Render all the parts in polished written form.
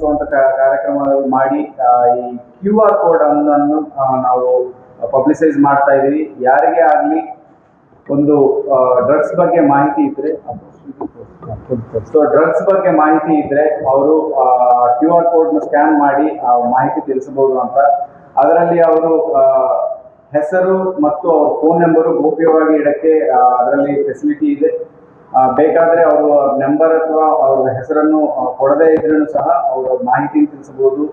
ಮಾಡಿಸುವಂತ ಕಾರ್ಯಕ್ರಮ ಮಾಡಿ ಈ QR ಕೋಡ್ ಅನ್ನು ನಾವು ಪಬ್ಲಿಸೈಸ್ ಮಾಡ್ತಾ ಇದೀವಿ. ಯಾರಿಗೆ ಆಗಲಿ ಒಂದು ಡ್ರಗ್ಸ್ ಬಗ್ಗೆ ಮಾಹಿತಿ ಇದ್ರೆ, ಡ್ರಗ್ಸ್ ಬಗ್ಗೆ ಮಾಹಿತಿ ಇದ್ರೆ ಅವರು QR ಕೋಡ್ನ ಸ್ಕ್ಯಾನ್ ಮಾಡಿ ಮಾಹಿತಿ ತಿಳಿಸಬಹುದು ಅಂತ. ಅದರಲ್ಲಿ ಅವರು ಹೆಸರು ಮತ್ತು ಅವ್ರ ಫೋನ್ ನಂಬರು ಗೌಪ್ಯವಾಗಿ ಇಡಕ್ಕೆ ಅದರಲ್ಲಿ ಫೆಸಿಲಿಟಿ ಇದೆ. ಬೇಕಾದ್ರೆ ಅವರು ನಂಬರ್ ಅಥವಾ ಅವ್ರ ಹೆಸರನ್ನು ಕೊಡದೇ ಇದ್ರೂ ಸಹ ಅವರ ಮಾಹಿತಿ ತಿಳಿಸಬಹುದು.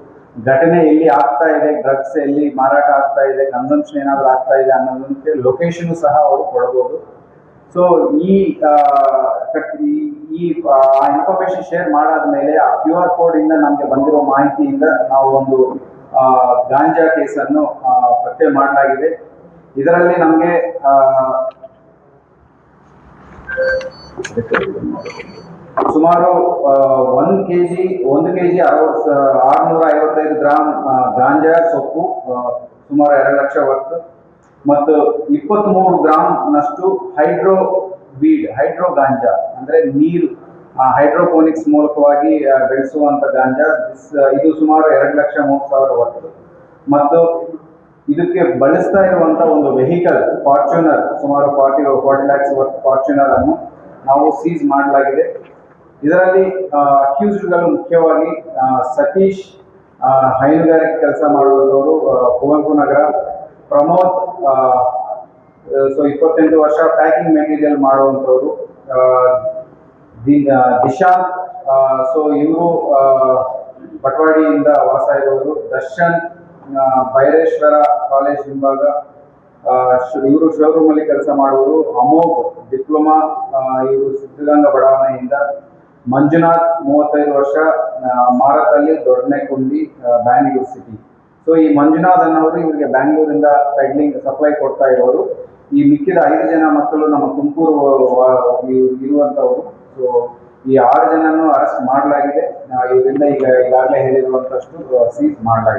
ಘಟನೆ ಎಲ್ಲಿ ಆಗ್ತಾ ಇದೆ, ಡ್ರಗ್ಸ್ ಎಲ್ಲಿ ಮಾರಾಟ ಆಗ್ತಾ ಇದೆ, ಕನ್ಸಂಪ್ಷನ್ ಏನಾದರೂ ಆಗ್ತಾ ಇದೆ ಅನ್ನೋದಕ್ಕೆ ಲೊಕೇಶನ್ ಸಹ ಅವರು ಕೊಡಬಹುದು. ಸೊ ಈ ಇನ್ಫಾರ್ಮೇಶನ್ ಶೇರ್ ಮಾಡಾದ್ಮೇಲೆ ಆ QR ಕೋಡ್ ಇಂದ ನಮಗೆ ಬಂದಿರೋ ಮಾಹಿತಿಯಿಂದ ನಾವು ಒಂದು ಗಾಂಜಾ ಕೇಸನ್ನು ಪತ್ತೆ ಮಾಡಲಾಗಿದೆ. ಇದರಲ್ಲಿ ನಮಗೆ ಸುಮಾರು 1 ಕೆಜಿ 655 ಗ್ರಾಮ್ ಗಾಂಜಾ ಸೊಪ್ಪು, ಸುಮಾರು 2 ಲಕ್ಷ ವರ್ತ್, ಮತ್ತು 23 ಗ್ರಾಮ್ ನಷ್ಟು ಹೈಡ್ರೋ ಗಾಂಜಾ ಅಂದ್ರೆ ನೀರು ಹೈಡ್ರೋಪೋನಿಕ್ಸ್ ಮೂಲಕವಾಗಿ ಬೆಳೆಸುವಂತ ಗಾಂಜಾ. ಇದು ಸುಮಾರು 2,30,000 ವರ್ತ್. ಮತ್ತು ಇದಕ್ಕೆ ಬಳಸ್ತಾ ಇರುವಂತ ಒಂದು ವೆಹಿಕಲ್ ಫಾರ್ಚುನರ್, ಸುಮಾರು 40 lakhs ವರ್ತ್ ಫಾರ್ಚುನರ್ ಅನ್ನು ನಾವು ಸೀಸ್ ಮಾಡಲಾಗಿದೆ. ಇದರಲ್ಲಿ ಅಕ್ಯೂಸ್ಡ್ಗಳು ಮುಖ್ಯವಾಗಿ ಸತೀಶ್ ಹೈನುಗಾರಿಕೆ ಕೆಲಸ ಮಾಡುವವರು, ಕುವೆಂಪು ನಗರ. ಪ್ರಮೋದ್ 28 ವರ್ಷ ಪ್ಯಾಕಿಂಗ್ ಮೆಟೀರಿಯಲ್ ಮಾಡುವಂಥವ್ರು. ದಿಶಾಂತ್ ಇವರು ಬಟವಾಡಿಯಿಂದ ವಾಸ ಇರುವರು. ದರ್ಶನ್ ಬೈರೇಶ್ವರ ಕಾಲೇಜ್ ಹಿಂಭಾಗ, ಇವರು ಶೋರೂಮ್ ಅಲ್ಲಿ ಕೆಲಸ ಮಾಡುವರು. ಅಮೋಘ್ ಡಿಪ್ಲೊಮಾ, ಇವರು ಸಿದ್ಧಗಂಗಾ ಬಡಾವಣೆಯಿಂದ. ಮಂಜುನಾಥ್ 35 ವರ್ಷ, ಮಾರತಲ್ಲಿ ದೊಡ್ಡನೆಕುಂಡಿ, ಬ್ಯಾಂಗ್ಳೂರ್ ಸಿಟಿ. ಸೊ ಈ ಮಂಜುನಾಥ್ ಅನ್ನೋರು ಇವರಿಗೆ ಬ್ಯಾಂಗ್ಳೂರಿಂದ ಪೆಡ್ಲಿಂಗ್ ಸಪ್ಲೈ ಕೊಡ್ತಾ ಇರೋರು. ಈ ಮಿಕ್ಕಿದ 5 ಜನ ಮಕ್ಕಳು ನಮ್ಮ ತುಮಕೂರು ಇರುವಂತವರು. ಸೊ ಈ 6 ಜನನ್ನು ಅರೆಸ್ಟ್ ಮಾಡಲಾಗಿದೆ. ಇವರಿಂದ ಈಗಾಗಲೇ ಹೇಳಿರುವಂತಷ್ಟು ಸೀಸ್ ಮಾಡಲಾಗಿದೆ.